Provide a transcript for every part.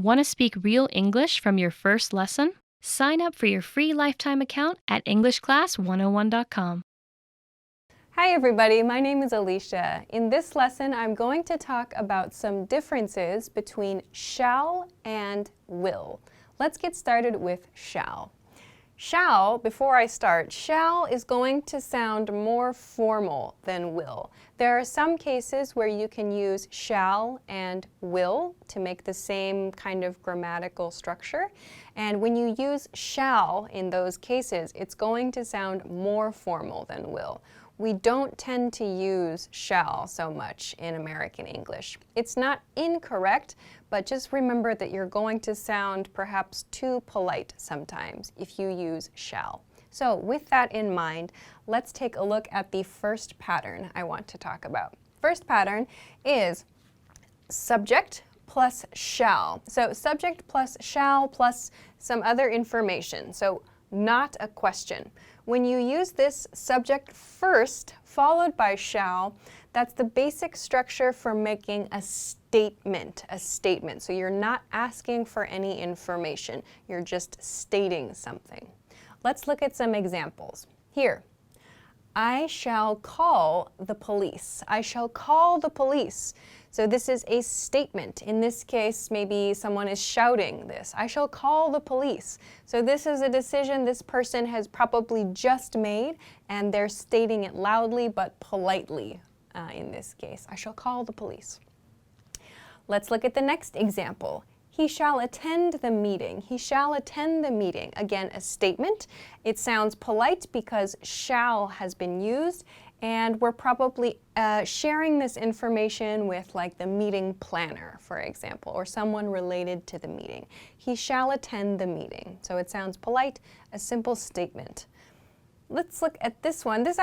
Want to speak real English from your first lesson? Sign up for your free lifetime account at EnglishClass101.com. Hi everybody, my name is Alicia. In this lesson, I'm going to talk about some differences between shall and will. Let's get started with shall. Shall, before I start, shall is going to sound more formal than will. There are some cases where you can use shall and will to make the same kind of grammatical structure. And when you use shall in those cases, it's going to sound more formal than will. We don't tend to use shall so much in American English. It's not incorrect, but just remember that you're going to sound perhaps too polite sometimes if you use shall. So with that in mind, let's take a look at the first pattern I want to talk about. First pattern is subject plus shall. So subject plus shall plus some other information. So not a question. When you use this subject first, followed by shall, that's the basic structure for making a statement. So you're not asking for any information. You're just stating something. Let's look at some examples. Here, I shall call the police. I shall call the police. So this is a statement. In this case, maybe someone is shouting this. I shall call the police. So this is a decision this person has probably just made, and they're stating it loudly but politely in this case. I shall call the police. Let's look at the next example. He shall attend the meeting. He shall attend the meeting. Again, a statement. It sounds polite because shall has been used, and we're probably sharing this information with like the meeting planner, for example, or someone related to the meeting. He shall attend the meeting. So it sounds polite, a simple statement. Let's look at this one. This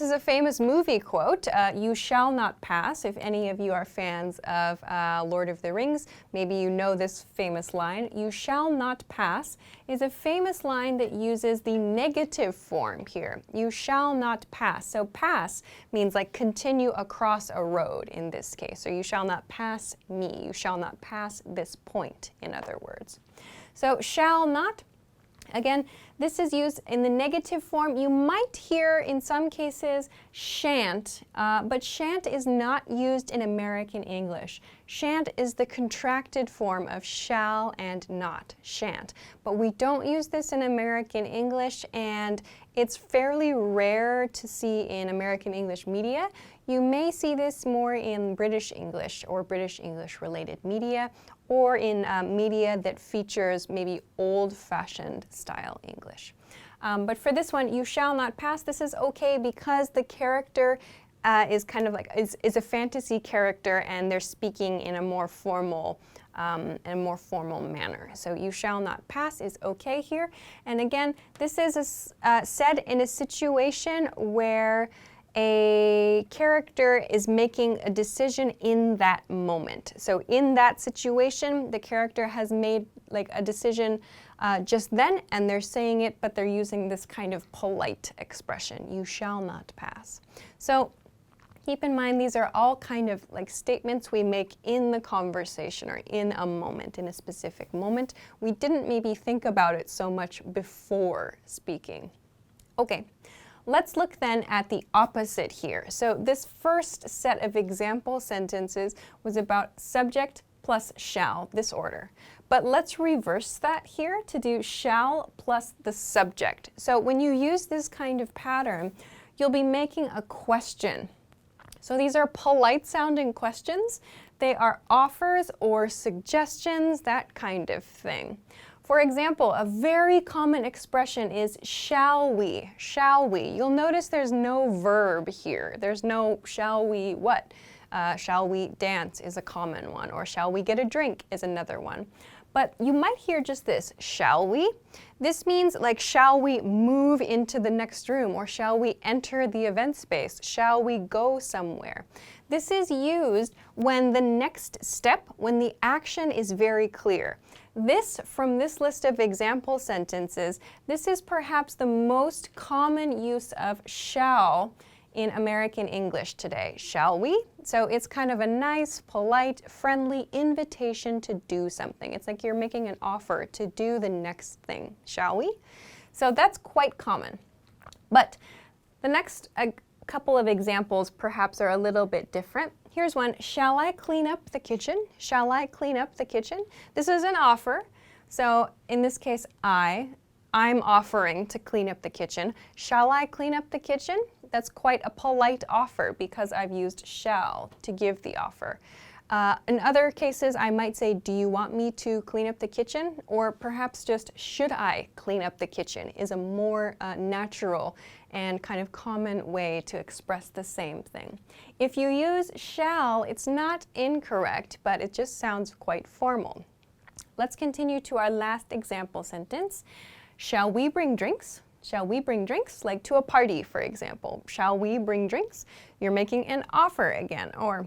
is a famous movie quote, you shall not pass. If any of you are fans of Lord of the Rings, maybe you know this famous line. You shall not pass is a famous line that uses the negative form here. You shall not pass. So pass means like continue across a road in this case. So you shall not pass me. You shall not pass this point, in other words. So shall not. Again, this is used in the negative form. You might hear in some cases shan't, but shan't is not used in American English. Shan't is the contracted form of shall and not, shan't. But we don't use this in American English, and it's fairly rare to see in American English media. You may see this more in British English or British English related media, or in media that features maybe old-fashioned style English. But for this one, you shall not pass, this is okay because the character is kind of like, is a fantasy character, and they're speaking in a more formal manner. So you shall not pass is okay here. And again, this is said in a situation where a character is making a decision in that moment. So in that situation, the character has made like a decision just then, and they're saying it, but they're using this kind of polite expression, you shall not pass. So keep in mind, these are all kind of like statements we make in the conversation or in a moment, in a specific moment. We didn't maybe think about it so much before speaking. Okay. Let's look then at the opposite here. So this first set of example sentences was about subject plus shall, this order. But let's reverse that here to do shall plus the subject. So when you use this kind of pattern, you'll be making a question. So these are polite sounding questions. They are offers or suggestions, that kind of thing. For example, a very common expression is shall we, shall we. You'll notice there's no verb here. There's no shall we what. Shall we dance is a common one, or shall we get a drink is another one. But you might hear just this, shall we? This means like, shall we move into the next room, or shall we enter the event space? Shall we go somewhere? This is used when the next step, when the action is very clear. This, from this list of example sentences, this is perhaps the most common use of shall in American English today, shall we? So it's kind of a nice, polite, friendly invitation to do something. It's like you're making an offer to do the next thing, shall we? So that's quite common. But the next couple of examples perhaps are a little bit different. Here's one, shall I clean up the kitchen? Shall I clean up the kitchen? This is an offer. So in this case, I'm offering to clean up the kitchen. Shall I clean up the kitchen? That's quite a polite offer because I've used shall to give the offer. In other cases, I might say, do you want me to clean up the kitchen? Or perhaps just, should I clean up the kitchen is a more natural and kind of common way to express the same thing. If you use shall, it's not incorrect, but it just sounds quite formal. Let's continue to our last example sentence. Shall we bring drinks? Shall we bring drinks? Like to a party, for example. Shall we bring drinks? You're making an offer again. Or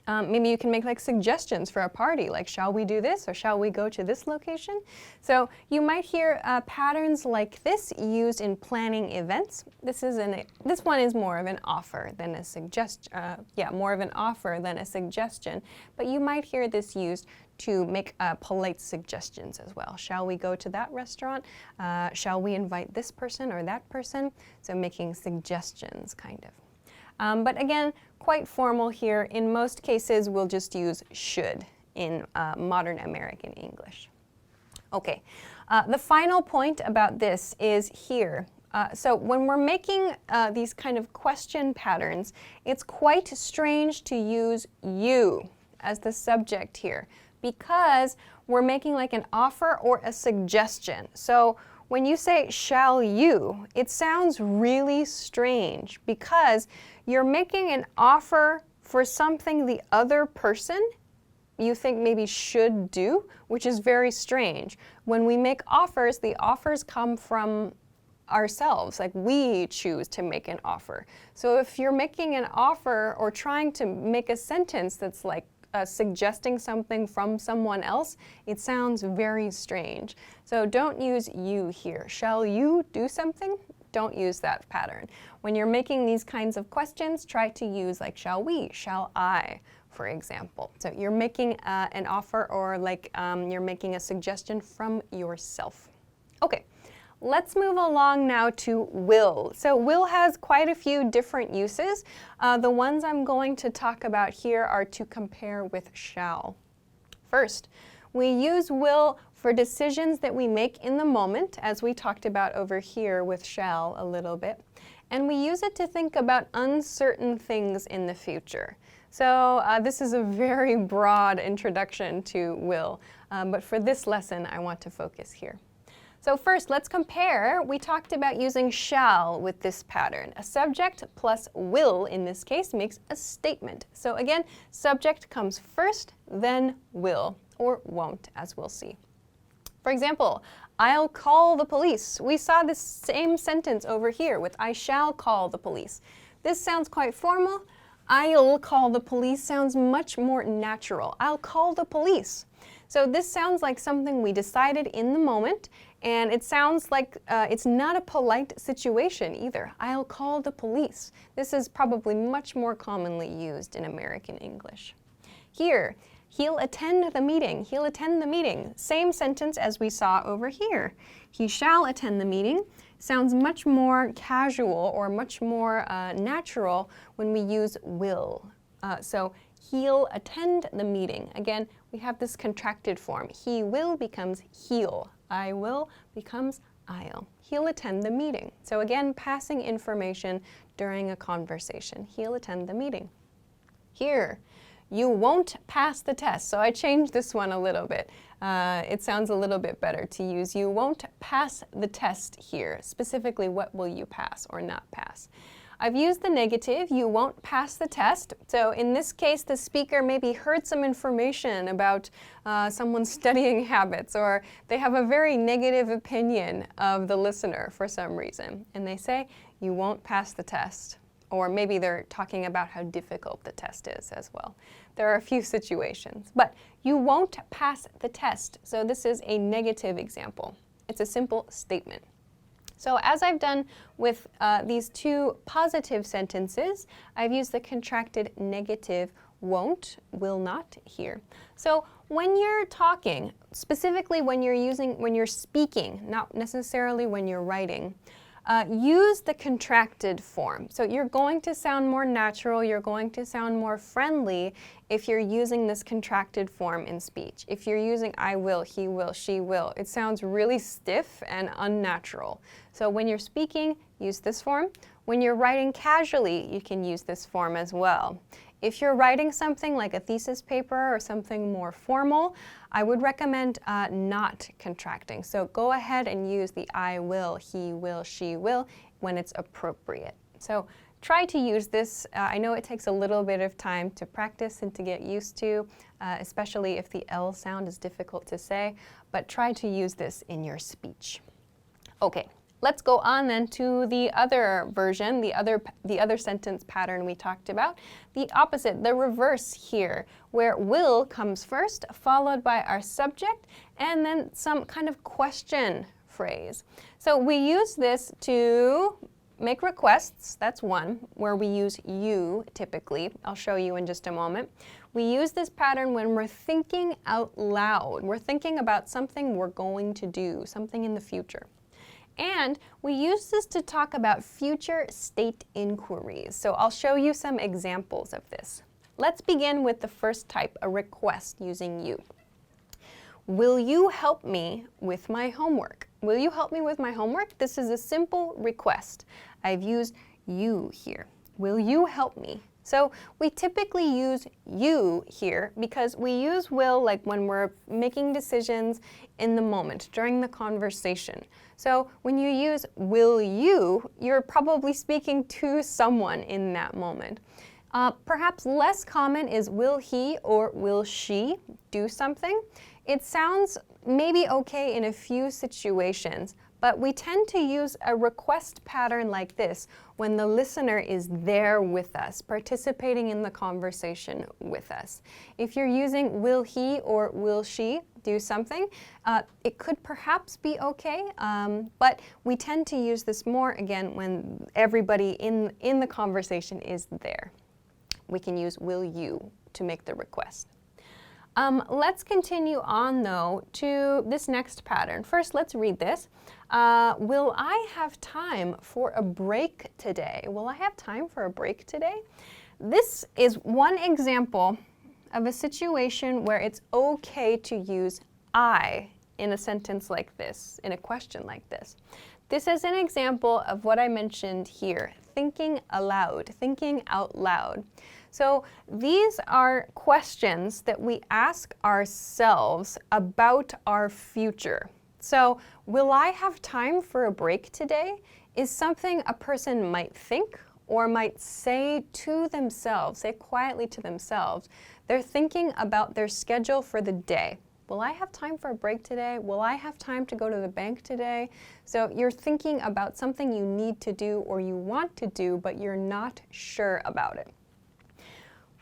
maybe you can make like suggestions for a party, like shall we do this or shall we go to this location? So you might hear patterns like this used in planning events. This one is more of an offer than a suggestion. More of an offer than a suggestion. But you might hear this used to make polite suggestions as well. Shall we go to that restaurant? Shall we invite this person or that person? So making suggestions, kind of. But again, quite formal here. In most cases, we'll just use should in modern American English. Okay, the final point about this is here. So when we're making these kind of question patterns, it's quite strange to use you as the subject here because we're making like an offer or a suggestion. So when you say shall you, it sounds really strange because you're making an offer for something the other person you think maybe should do, which is very strange. When we make offers, the offers come from ourselves, like we choose to make an offer. So if you're making an offer or trying to make a sentence that's like suggesting something from someone else, it sounds very strange. So don't use you here. Shall you do something? Don't use that pattern. When you're making these kinds of questions, try to use like shall we, shall I, for example. So you're making an offer or like you're making a suggestion from yourself. Okay. Let's move along now to will. So will has quite a few different uses. The ones I'm going to talk about here are to compare with shall. First, we use will for decisions that we make in the moment, as we talked about over here with shall a little bit. And we use it to think about uncertain things in the future. So this is a very broad introduction to will, but for this lesson, I want to focus here. So first, let's compare. We talked about using shall with this pattern. A subject plus will, in this case, makes a statement. So again, subject comes first, then will, or won't, as we'll see. For example, I'll call the police. We saw this same sentence over here with I shall call the police. This sounds quite formal. I'll call the police sounds much more natural. I'll call the police. So this sounds like something we decided in the moment, and it sounds like it's not a polite situation either. I'll call the police. This is probably much more commonly used in American English. Here, he'll attend the meeting. He'll attend the meeting. Same sentence as we saw over here. He shall attend the meeting. Sounds much more casual or much more natural when we use will. So he'll attend the meeting. Again, we have this contracted form. He will becomes he'll. I will becomes I'll. He'll attend the meeting. So again, passing information during a conversation. He'll attend the meeting. Here, you won't pass the test. So I changed this one a little bit. It sounds a little bit better to use you won't pass the test here. Specifically, what will you pass or not pass? I've used the negative, you won't pass the test. So in this case, the speaker maybe heard some information about someone's studying habits, or they have a very negative opinion of the listener for some reason. And they say, you won't pass the test. Or maybe they're talking about how difficult the test is as well. There are a few situations. But you won't pass the test. So this is a negative example. It's a simple statement. So as I've done with these two positive sentences, I've used the contracted negative won't, will not here. So when you're talking, specifically when you're speaking, not necessarily when you're writing, use the contracted form. So you're going to sound more natural, you're going to sound more friendly if you're using this contracted form in speech. If you're using I will, he will, she will, it sounds really stiff and unnatural. So when you're speaking, use this form. When you're writing casually, you can use this form as well. If you're writing something like a thesis paper or something more formal, I would recommend not contracting. So go ahead and use the I will, he will, she will when it's appropriate. So try to use this. I know it takes a little bit of time to practice and to get used to, especially if the L sound is difficult to say, but try to use this in your speech. Okay. Let's go on then to the other version, the other sentence pattern we talked about. The opposite, the reverse here, where will comes first, followed by our subject, and then some kind of question phrase. So we use this to make requests, that's one, where we use you typically. I'll show you in just a moment. We use this pattern when we're thinking out loud. We're thinking about something we're going to do, something in the future. And we use this to talk about future state inquiries. So I'll show you some examples of this. Let's begin with the first type, a request using you. Will you help me with my homework? Will you help me with my homework? This is a simple request. I've used you here. Will you help me? So we typically use you here because we use will like when we're making decisions in the moment, during the conversation. So when you use will you, you're probably speaking to someone in that moment. Perhaps less common is will he or will she do something. It sounds maybe okay in a few situations, but we tend to use a request pattern like this when the listener is there with us, participating in the conversation with us. If you're using will he or will she do something, it could perhaps be okay, but we tend to use this more, again, when everybody in the conversation is there. We can use will you to make the request. Let's continue on, though, to this next pattern. First, let's read this. Will I have time for a break today? Will I have time for a break today? This is one example of a situation where it's okay to use I in a sentence like this, in a question like this. This is an example of what I mentioned here, thinking aloud, thinking out loud. So these are questions that we ask ourselves about our future. So will I have time for a break today is something a person might think or might say to themselves, say quietly to themselves. They're thinking about their schedule for the day. Will I have time for a break today? Will I have time to go to the bank today? So you're thinking about something you need to do or you want to do, but you're not sure about it.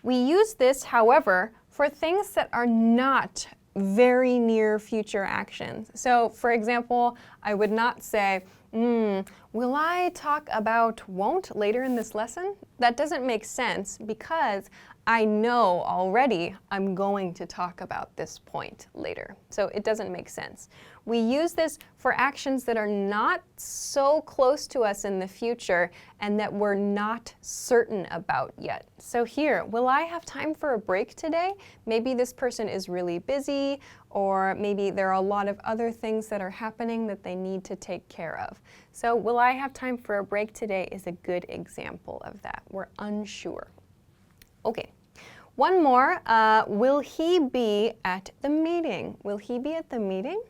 We use this, however, for things that are not very near future actions. So, for example, I would not say, will I talk about won't later in this lesson? That doesn't make sense because I know already I'm going to talk about this point later. So it doesn't make sense. We use this for actions that are not so close to us in the future and that we're not certain about yet. So here, will I have time for a break today? Maybe this person is really busy, or maybe there are a lot of other things that are happening that they need to take care of. So will I have time for a break today is a good example of that. We're unsure. Okay. One more, will he be at the meeting? Will he be at the meeting?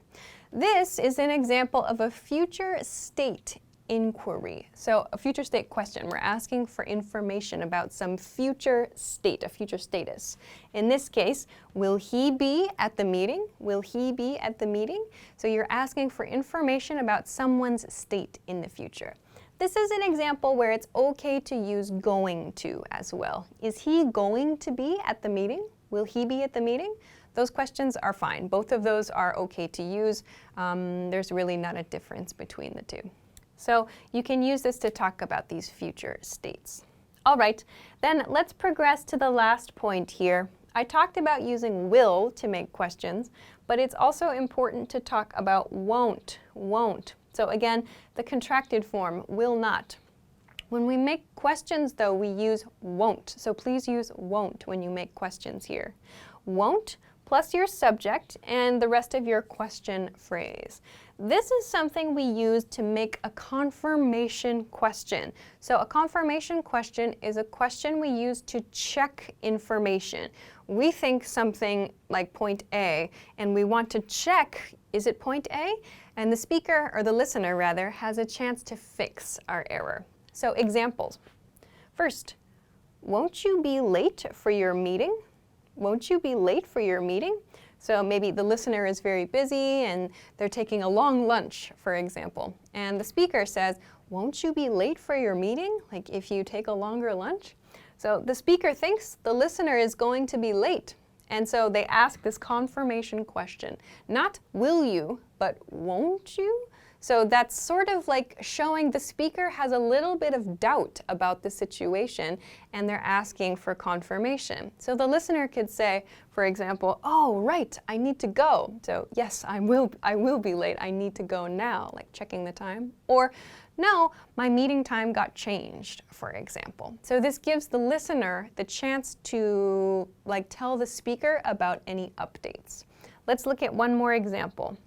This is an example of a future state inquiry. So a future state question. We're asking for information about some future state, a future status. In this case, will he be at the meeting? Will he be at the meeting? So you're asking for information about someone's state in the future. This is an example where it's okay to use going to as well. Is he going to be at the meeting? Will he be at the meeting? Those questions are fine. Both of those are okay to use. There's really not a difference between the two. So you can use this to talk about these future states. All right, then let's progress to the last point here. I talked about using will to make questions, but it's also important to talk about won't. So again, the contracted form, will not. When we make questions, though, we use won't. So please use won't when you make questions here. Won't plus your subject and the rest of your question phrase. This is something we use to make a confirmation question. So a confirmation question is a question we use to check information. We think something like point A, and we want to check, is it point A? And the speaker, or the listener rather, has a chance to fix our error. So examples. First, won't you be late for your meeting? Won't you be late for your meeting? So maybe the listener is very busy and they're taking a long lunch, for example. And the speaker says, won't you be late for your meeting? Like if you take a longer lunch? So the speaker thinks the listener is going to be late. And so they ask this confirmation question. Not will you, but won't you? So that's sort of like showing the speaker has a little bit of doubt about the situation and they're asking for confirmation. So the listener could say, for example, oh, right, I need to go. So yes, I will be late. I need to go now, like checking the time. Or no, my meeting time got changed, for example. So this gives the listener the chance to tell the speaker about any updates. Let's look at one more example.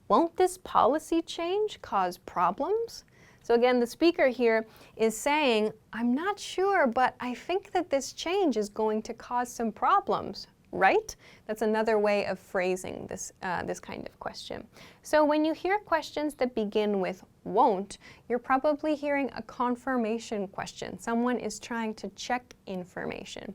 Won't this policy change cause problems? So again, the speaker here is saying, I'm not sure, but I think that this change is going to cause some problems, right? That's another way of phrasing this kind of question. So when you hear questions that begin with won't, you're probably hearing a confirmation question. Someone is trying to check information.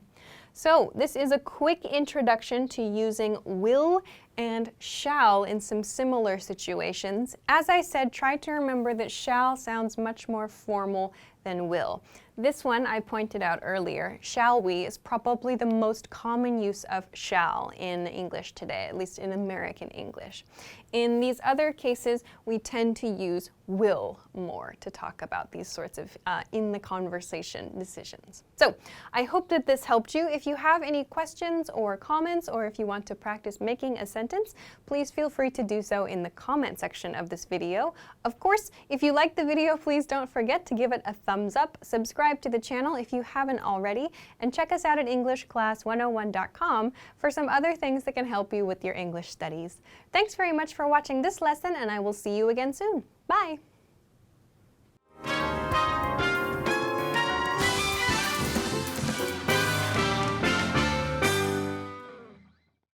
So this is a quick introduction to using will and shall in some similar situations. As I said, try to remember that shall sounds much more formal than will. This one I pointed out earlier, shall we, is probably the most common use of shall in English today, at least in American English. In these other cases, we tend to use will more to talk about these sorts of in the conversation decisions. So I hope that this helped you. If you have any questions or comments, or if you want to practice making a sentence, please feel free to do so in the comment section of this video. Of course, if you liked the video, please don't forget to give it a thumbs up, subscribe to the channel if you haven't already, and check us out at EnglishClass101.com for some other things that can help you with your English studies. Thanks very much for watching this lesson, and I will see you again soon. Bye!